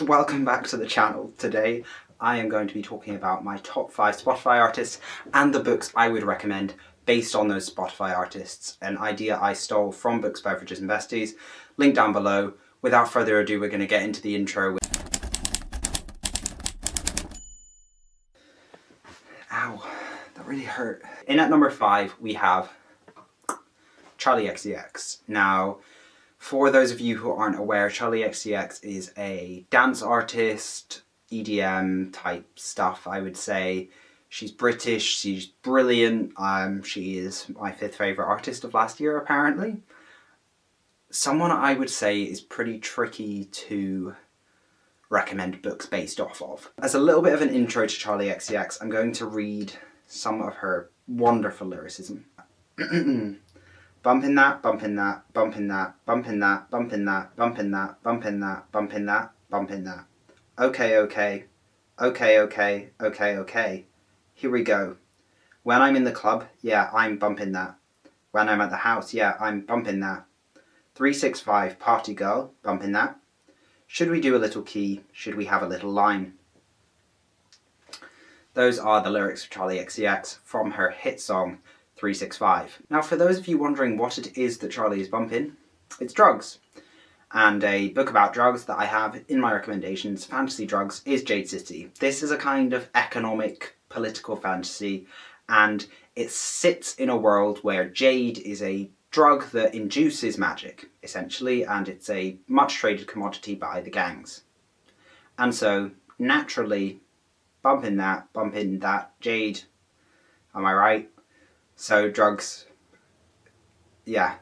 welcome back to the channel. Today I am going to be talking about my top 5 Spotify artists and the books I would recommend based on those Spotify artists, an idea I stole from Books, Beverages and Besties, link down below. Without further ado, we're going to get into the intro. Ow, that really hurt. In at number 5 we have Charli XCX. Now, for those of you who aren't aware, Charli XCX is a dance artist, EDM type stuff, I would say. She's British, she's brilliant, she is my 5th favourite artist of last year apparently. Someone I would say is pretty tricky to recommend books based off of. As a little bit of an intro to Charli XCX, I'm going to read some of her wonderful lyricism. Bumping that, bumping that, bumping that, bumping that, bumping that, bumping that, bumping that, bumping that, bumping that. Okay, okay, okay, okay, okay, okay. Here we go. When I'm in the club, yeah, I'm bumping that. When I'm at the house, yeah, I'm bumping that. 365 party girl, bumping that. Should we do a little key? Should we have a little line? Those are the lyrics of Charli XCX from her hit song 365. Now, for those of you wondering what it is that Charli is bumping, it's drugs. And a book about drugs that I have in my recommendations, Fantasy Drugs, is Jade City. This is a kind of economic, political fantasy, and it sits in a world where jade is a drug that induces magic, essentially, and it's a much traded commodity by the gangs. And so, naturally, bumping that, jade, am I right? So drugs, yeah,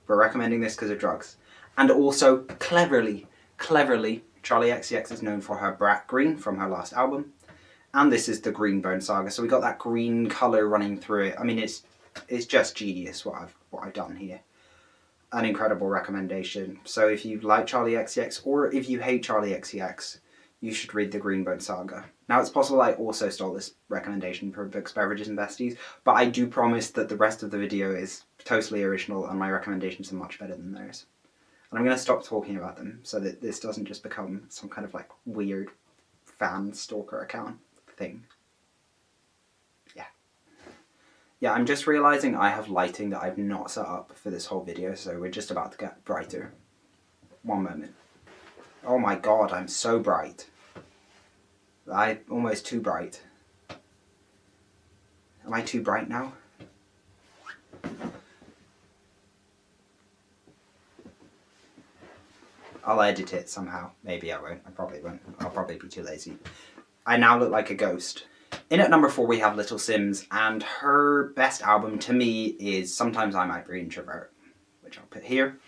we're recommending this because of drugs. And also, cleverly, Charli XCX is known for her Brat Green from her last album. And this is the Green Bone Saga, so we got that green colour running through it. I mean, it's just genius what I've done here. An incredible recommendation. So if you like Charli XCX, or if you hate Charli XCX, you should read the Green Bone Saga. Now, it's possible I also stole this recommendation from Books, Beverages and Besties, but I do promise that the rest of the video is totally original and my recommendations are much better than theirs. And I'm going to stop talking about them so that this doesn't just become some kind of like weird fan stalker account thing. Yeah, I'm just realising I have lighting that I've not set up for this whole video, so we're just about to get brighter. One moment. Oh my god, I'm so bright. I'm almost too bright. Am I too bright now? I'll edit it somehow. Maybe I won't. I probably won't. I'll probably be too lazy. I now look like a ghost. In at number 4 we have Little Simz, and her best album to me is Sometimes I Might Be Introvert, which I'll put here.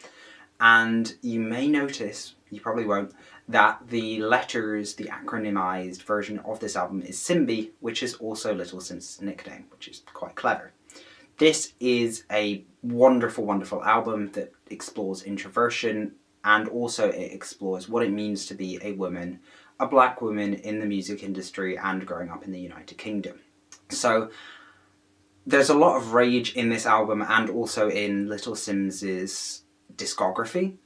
And you may notice, you probably won't, that the letters, the acronymized version of this album is Simbi, which is also Little Simz's nickname, which is quite clever. This is a wonderful, wonderful album that explores introversion, and also it explores what it means to be a woman, a black woman in the music industry and growing up in the United Kingdom. So there's a lot of rage in this album and also in Little Simz's discography.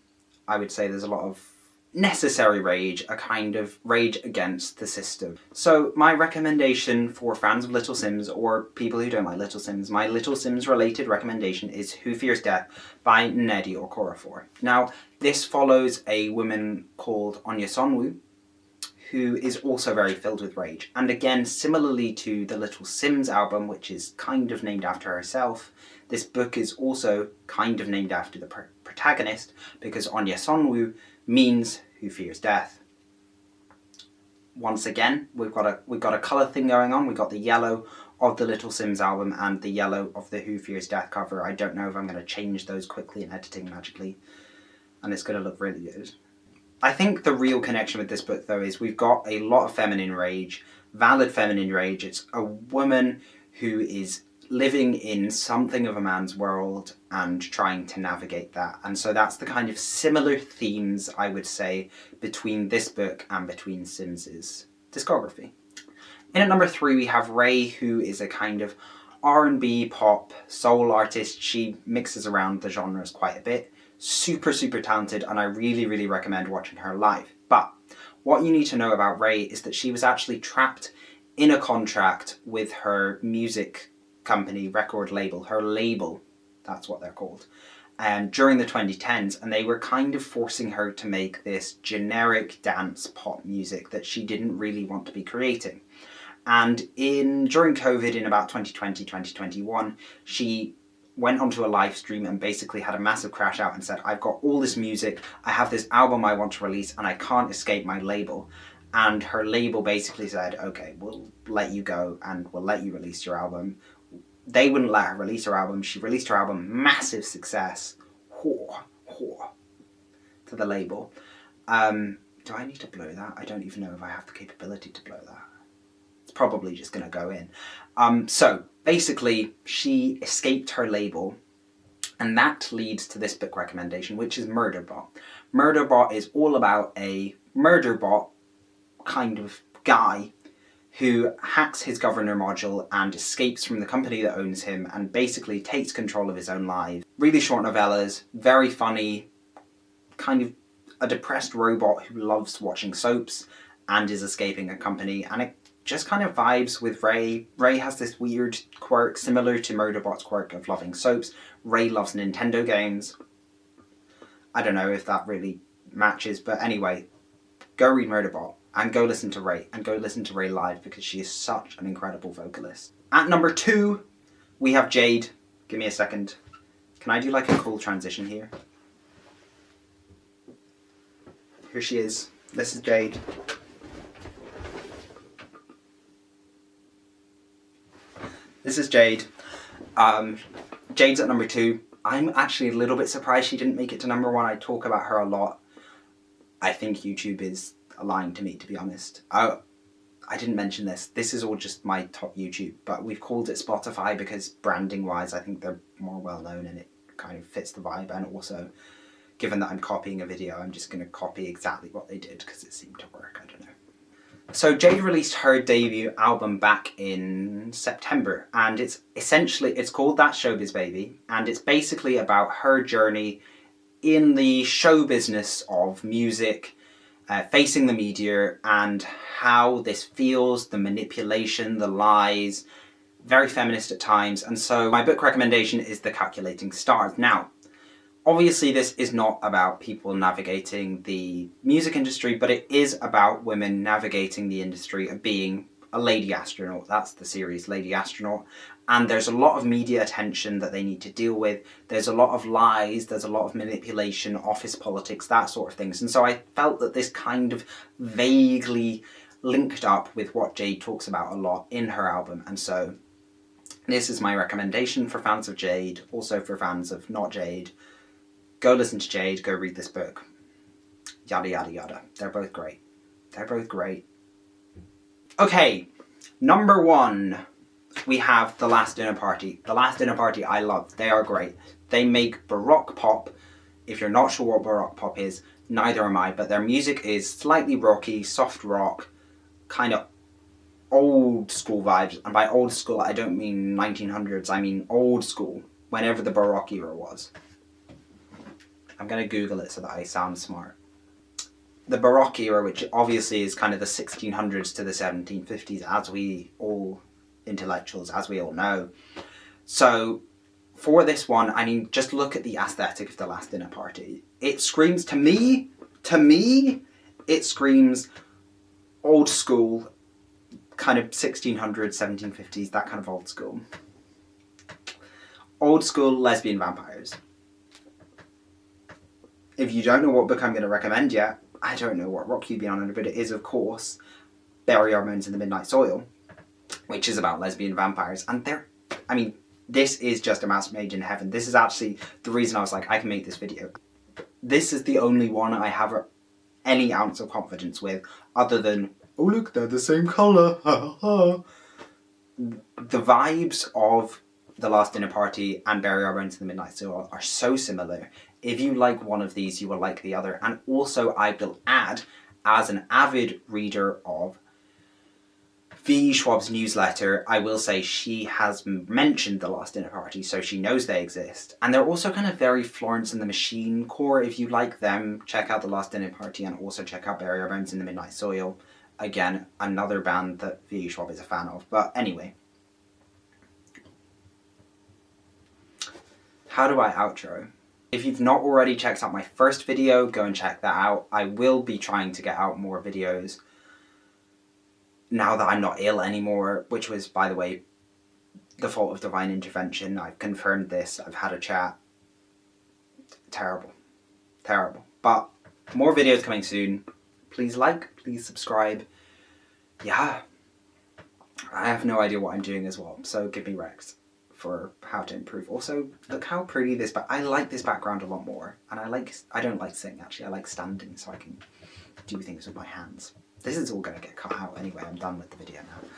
I would say there's a lot of necessary rage, a kind of rage against the system. So my recommendation for fans of Little Simz, or people who don't like Little Simz, my Little Simz related recommendation is Who Fears Death by Nnedi Okorafor. Now, this follows a woman called Anya Sonwu, who is also very filled with rage. And again, similarly to the Little Simz album, which is kind of named after herself, this book is also kind of named after the protagonist, because Anya Sonwu means who fears death. Once again, we've got a colour thing going on. We've got the yellow of the Little Simz album and the yellow of the Who Fears Death cover. I don't know if I'm going to change those quickly in editing magically, and it's going to look really good. I think the real connection with this book, though, is we've got a lot of feminine rage, valid feminine rage. It's a woman who is living in something of a man's world and trying to navigate that. And so that's the kind of similar themes, I would say, between this book and between Simz's discography. In at number 3, we have Ray, who is a kind of R&B, pop, soul artist. She mixes around the genres quite a bit. Super, super talented, and I really, really recommend watching her live. But what you need to know about Ray is that she was actually trapped in a contract with her music company, record label, her label, that's what they're called, during the 2010s, and they were kind of forcing her to make this generic dance pop music that she didn't really want to be creating. And during COVID in about 2020, 2021, she went onto a live stream and basically had a massive crash out and said, I've got all this music, I have this album I want to release, and I can't escape my label. And her label basically said, okay, we'll let you go and we'll let you release your album. They wouldn't let her release her album. She released her album, massive success, to the label. Do I need to blow that? I don't even know if I have the capability to blow that. It's probably just going to go in. So basically, she escaped her label, and that leads to this book recommendation, which is Murderbot. Murderbot is all about a murderbot kind of guy who hacks his governor module and escapes from the company that owns him and basically takes control of his own life. Really short novellas, very funny, kind of a depressed robot who loves watching soaps and is escaping a company, and it just kind of vibes with Ray. Ray has this weird quirk similar to Murderbot's quirk of loving soaps. Ray loves Nintendo games. I don't know if that really matches, but anyway, go read Murderbot. And go listen to Ray, and go listen to Ray live because she is such an incredible vocalist. At number 2, we have Jade. Give me a second. Can I do like a cool transition here? Here she is. This is Jade. This is Jade. Jade's at number 2. I'm actually a little bit surprised she didn't make it to number 1. I talk about her a lot. I think YouTube is lying to me, to be honest. I didn't mention this. This is all just my top YouTube, but we've called it Spotify because branding wise I think they're more well known and it kind of fits the vibe, and also given that I'm copying a video I'm just going to copy exactly what they did because it seemed to work. I don't know. So Jade released her debut album back in September, and it's called That Showbiz Baby, and it's basically about her journey in the show business of music, facing the media and how this feels, the manipulation, the lies, very feminist at times. And so my book recommendation is The Calculating Stars. Now, obviously this is not about people navigating the music industry, but it is about women navigating the industry of being a lady astronaut. That's the series, Lady Astronaut. And there's a lot of media attention that they need to deal with. There's a lot of lies, there's a lot of manipulation, office politics, that sort of things. And so I felt that this kind of vaguely linked up with what Jade talks about a lot in her album. And so this is my recommendation for fans of Jade, also for fans of not Jade. Go listen to Jade, go read this book. Yada, yada, yada. They're both great. They're both great. Okay, number 1. We have The Last Dinner Party. The Last Dinner Party I love. They are great. They make Baroque pop. If you're not sure what Baroque pop is, neither am I, but their music is slightly rocky, soft rock, kind of old school vibes. And by old school, I don't mean 1900s, I mean old school, whenever the Baroque era was. I'm going to Google it so that I sound smart. The Baroque era, which obviously is kind of the 1600s to the 1750s, as we all intellectuals, as we all know. So for this one, I mean, just look at the aesthetic of The Last Dinner Party. It screams, to me, it screams old school, kind of 1600s, 1750s, that kind of old school. Old school lesbian vampires. If you don't know what book I'm going to recommend yet, I don't know what rock you've been on, but it is, of course, Bury Our Bones in the Midnight Soil, which is about lesbian vampires. And this is just a match made in heaven. This is actually the reason I was like, I can make this video. This is the only one I have any ounce of confidence with, other than, oh look, they're the same colour, The vibes of The Last Dinner Party and Bury Our Bones in the Midnight Soil are so similar. If you like one of these, you will like the other. And also, I will add, as an avid reader of V. Schwab's newsletter, I will say she has mentioned the Last Dinner Party, so she knows they exist. And they're also kind of very Florence and the Machine core. If you like them, check out the Last Dinner Party and also check out Bury Our Bones in the Midnight Soil. Again, another band that V. Schwab is a fan of. But anyway. How do I outro? If you've not already checked out my first video, go and check that out. I will be trying to get out more videos now that I'm not ill anymore, which was, by the way, the fault of divine intervention. I've confirmed this. I've had a chat. Terrible. Terrible. But more videos coming soon. Please like, please subscribe. Yeah. I have no idea what I'm doing as well, so give me recs for how to improve. Also, look how pretty this I like this background a lot more. And I don't like sitting actually, I like standing so I can do things with my hands. This is all going to get cut out anyway, I'm done with the video now.